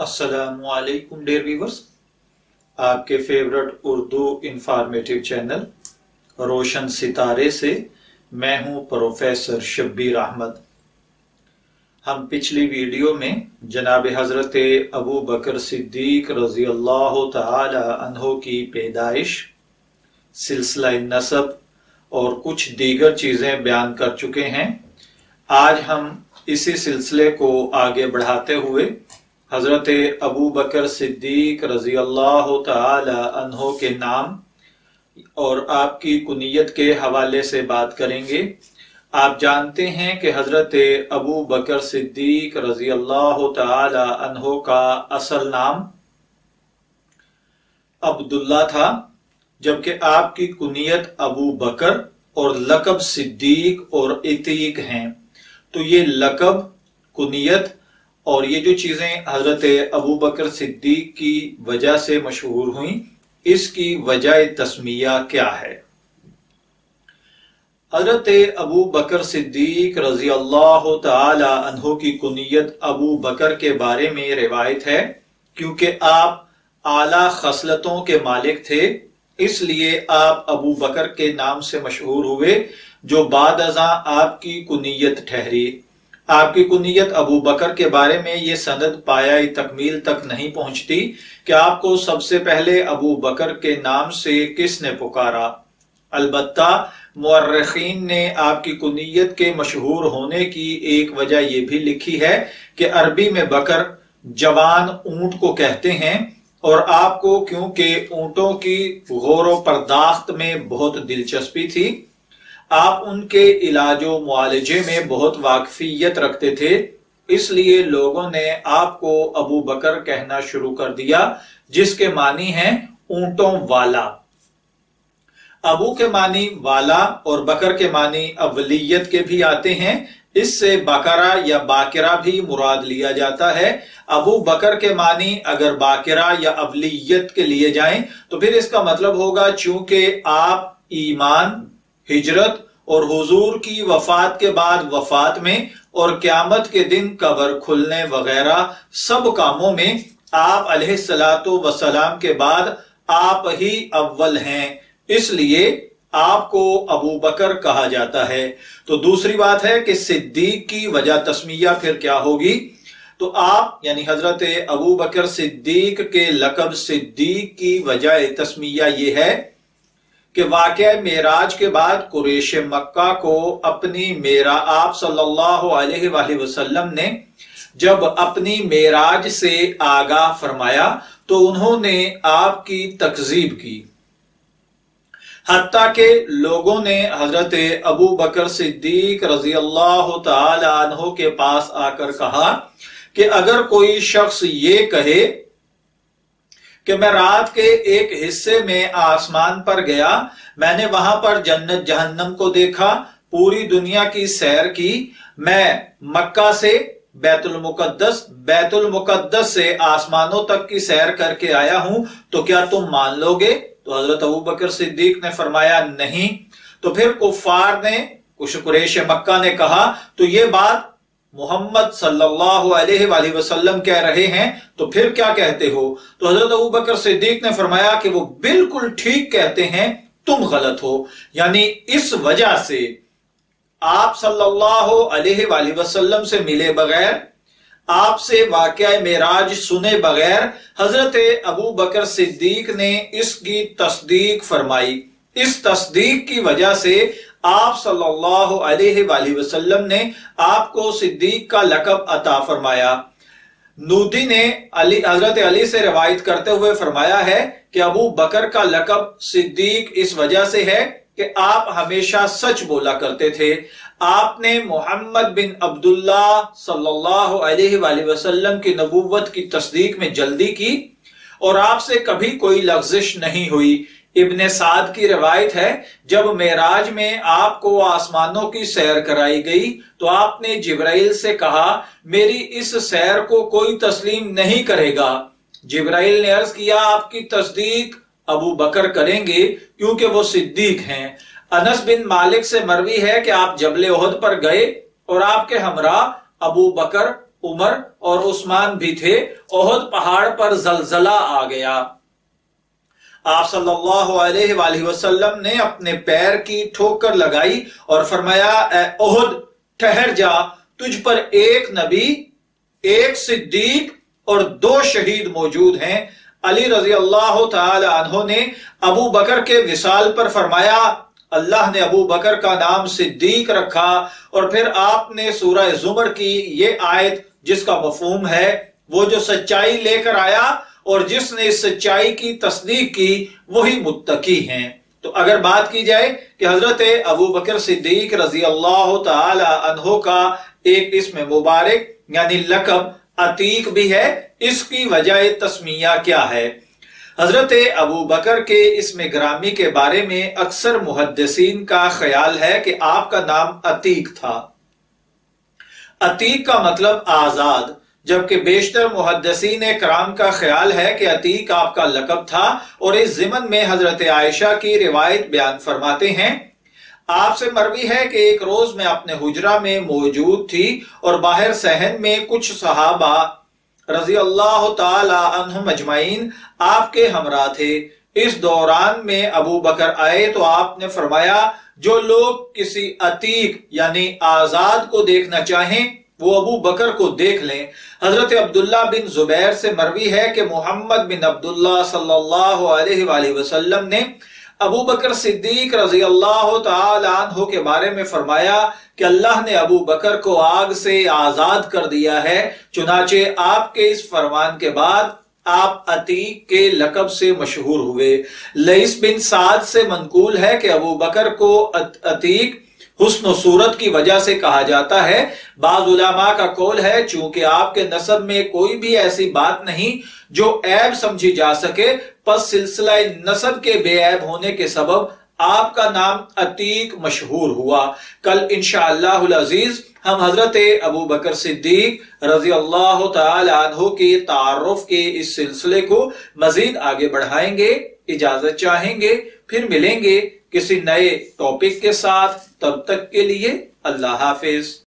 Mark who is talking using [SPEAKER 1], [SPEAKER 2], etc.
[SPEAKER 1] अस्सलामुअलैकुम dear viewers, आपके favourite Urdu informative channel रोशन सितारे से मैं हूं प्रोफेसर शब्बीर अहमद। हम पिछली वीडियो में जनाब हजरत अबू बकर सिद्दीक रजी अल्लाह तआला अन्हो की पैदाइश, सिलसिला नसब और कुछ दीगर चीजें बयान कर चुके हैं। आज हम इसी सिलसिले को आगे बढ़ाते हुए हजरत अबू बकर सिद्दीक रजी अल्लाह तआला अन्हो के नाम और आपकी कुनियत के हवाले से बात करेंगे। आप जानते हैं कि हजरत अबू बकर सिद्दीक रजी अल्लाह तआला अन्हो का असल नाम अब्दुल्ला था, जबकि आपकी कुनियत अबू बकर और लकब सिद्दीक और इतीक हैं। तो ये लकब, कुनियत और ये जो चीजें हजरत अबू बकर सिद्दीक की वजह से मशहूर हुई, इसकी वजह तस्मिया क्या है? हजरत अबू बकर सिद्दीक रजी अल्लाह तआला अन्हो की कुनियत अबू बकर के बारे में रिवायत है, क्योंकि आप आला खसलतों के मालिक थे, इसलिए आप अबू बकर के नाम से मशहूर हुए, जो बाद अज़ां आपकी कुनियत ठहरी। आपकी कुनियत अबू बकर के बारे में ये सनद पाया तकमील तक नहीं पहुंचती कि आपको सबसे पहले अबू बकर के नाम से किसने पुकारा। अलबत्ता मुअर्रिखीन ने आपकी कुनियत के मशहूर होने की एक वजह यह भी लिखी है कि अरबी में बकर जवान ऊंट को कहते हैं, और आपको क्योंकि ऊंटों की गौर पर्दाख्त में बहुत दिलचस्पी थी, आप उनके इलाजो मुआलजे में बहुत वाकफियत रखते थे, इसलिए लोगों ने आपको अबू बकर कहना शुरू कर दिया, जिसके मानी हैं ऊंटों वाला। अबू के मानी वाला और बकर के मानी अवलियत के भी आते हैं। इससे बकरा या बाकिरा भी मुराद लिया जाता है। अबू बकर के मानी अगर बाकिरा या अवलियत के लिए जाएं तो फिर इसका मतलब होगा चूंकि आप ईमान, हिजरत और हुजूर की वफात के बाद वफात में और क़यामत के दिन कब्र खुलने वगैरह सब कामों में आप अलैहिस्सलातु वस्सलाम के बाद आप ही अव्वल हैं, इसलिए आपको अबू बकर कहा जाता है। तो दूसरी बात है कि सिद्दीक की वजह तस्मिया फिर क्या होगी? तो आप यानी हजरत अबू बकर सिद्दीक के लकब सिद्दीक की वजह तस्मिया ये है कि वाक़या मेराज के बाद कुरैश मक्का को अपनी आप सल्लल्लाहु अलैहि वसल्लम ने जब अपनी मेराज से आगाह फरमाया तो उन्होंने आपकी तकजीब की। हत्ता के लोगों ने हजरत अबू बकर सिद्दीक रजी अल्लाह तआला अन्हो के पास आकर कहा कि अगर कोई शख्स ये कहे कि मैं रात के एक हिस्से में आसमान पर गया, मैंने वहां पर जन्नत जहन्नम को देखा, पूरी दुनिया की सैर की, मैं मक्का से बैतुल मुकद्दस से आसमानों तक की सैर करके आया हूं, तो क्या तुम मान लोगे? तो हजरत अबू बकर सिद्दीक ने फरमाया नहीं। तो फिर कुफार ने, कुछ कुरैश मक्का ने कहा, तो ये बात मोहम्मद सल्लल्लाहु अलैहि वसल्लम कह रहे हैं, तो फिर क्या कहते हो? तो हजरत अबू बकर सिद्दीक ने फरमाया कि वो बिल्कुल ठीक कहते हैं, तुम गलत हो। यानी इस वजह से आप सल्लल्लाहु अलैहि वसल्लम से मिले बगैर, आपसे वाक़या मेराज सुने बगैर हजरत अबू बकर सिद्दीक ने इसकी तस्दीक फरमाई। इस तस्दीक की वजह से आप सल्लल्लाहु अलैहि वसल्लम ने आपको सिद्दीक का लकब अता फरमाया। नूदी ने हजरत अली से रिवायत करते हुए फरमाया है कि अबू बकर का लकब सिद्दीक इस वजह से है कि आप हमेशा सच बोला करते थे। आपने मोहम्मद बिन अब्दुल्ला सल्लल्लाहु अलैहि वसल्लम की नबूवत की तस्दीक में जल्दी की और आपसे कभी कोई लग़्ज़िश नहीं हुई। इब्ने साद की रिवायत है, जब मेराज में आपको आसमानों की सैर कराई गई तो आपने जिब्राइल से कहा, मेरी इस सैर को कोई तस्लीम नहीं करेगा। जिब्राइल ने अर्ज किया, आपकी तस्दीक अबू बकर करेंगे क्योंकि वो सिद्दीक हैं। अनस बिन मालिक से मरवी है कि आप जबले ओहद पर गए और आपके हमरा अबू बकर عمر اور عثمان بھی تھے، احد پہاڑ پر زلزلہ آ گیا۔ آپ صلی اللہ علیہ وآلہ وسلم نے اپنے پیر کی ٹھوکر لگائی اور فرمایا، اے احد ٹھہر جا، تجھ پر ایک نبی، ایک صدیق اور 2 شہید موجود ہیں۔ علی رضی اللہ تعالی عنہ نے ابو بکر کے وصال پر فرمایا، اللہ نے ابو بکر کا نام صدیق رکھا، اور پھر آپ نے سورہ زمر کی یہ آیت جس کا مفہوم ہے وہ جو سچائی لے کر آیا اور جس نے اس سچائی کی تصدیق کی وہی متقی ہیں۔ تو اگر بات کی جائے کہ حضرت ابو بکر صدیق رضی اللہ تعالی عنہ کا ایک اسم مبارک یعنی لقب عتیق بھی ہے، اس کی وجہ تسمیہ کیا ہے؟ حضرت ابو بکر کے اسم گرامی کے بارے میں اکثر محدثین کا خیال ہے کہ آپ کا نام عتیق تھا۔ عتیق کا مطلب آزاد، جبکہ بیشتر محدثین کرام کا خیال ہے کہ عتیق آپ کا لقب تھا، اور اس ضمن میں حضرت عائشہ کی روایت بیان فرماتے ہیں، آپ سے مروی ہے کہ ایک روز میں اپنے حجرہ میں موجود تھی اور باہر صحن میں کچھ صحابہ رضی اللہ تعالی عنہم اجمعین آپ کے ہمراہ تھے۔ اس دوران میں ابو بکر آئے تو آپ نے فرمایا، جو لوگ کسی عتیق یعنی آزاد کو دیکھنا چاہیں وہ ابو بکر کو دیکھ لیں۔ حضرت عبداللہ بن زبیر سے مروی ہے کہ محمد بن عبداللہ صلی اللہ علیہ وآلہ وسلم نے ابو بکر صدیق رضی اللہ تعالی عنہ کے بارے میں فرمایا کہ اللہ نے ابو بکر کو آگ سے آزاد کر دیا ہے، چنانچہ آپ کے اس فرمان کے بعد آپ عتیق کے لقب سے مشہور ہوئے۔ لیث بن سعد سے منقول ہے کہ ابو بکر کو عتیق حسن و صورت کی وجہ سے کہا جاتا ہے۔ بعض علماء کا قول ہے چونکہ آپ کے نسب میں کوئی بھی ایسی بات نہیں جو عیب سمجھی جا سکے، پس سلسلہ نسب کے بے عیب ہونے کے سبب آپ کا نام عتیق مشہور ہوا۔ کل انشاءاللہ العزیز ہم حضرت ابو بکر صدیق رضی اللہ تعالی عنہ کے تعارف کے اس سلسلے کو مزید آگے بڑھائیں گے۔ اجازت چاہیں گے، پھر ملیں گے کسی نئے ٹاپک کے ساتھ، تب تک کے لیے اللہ حافظ۔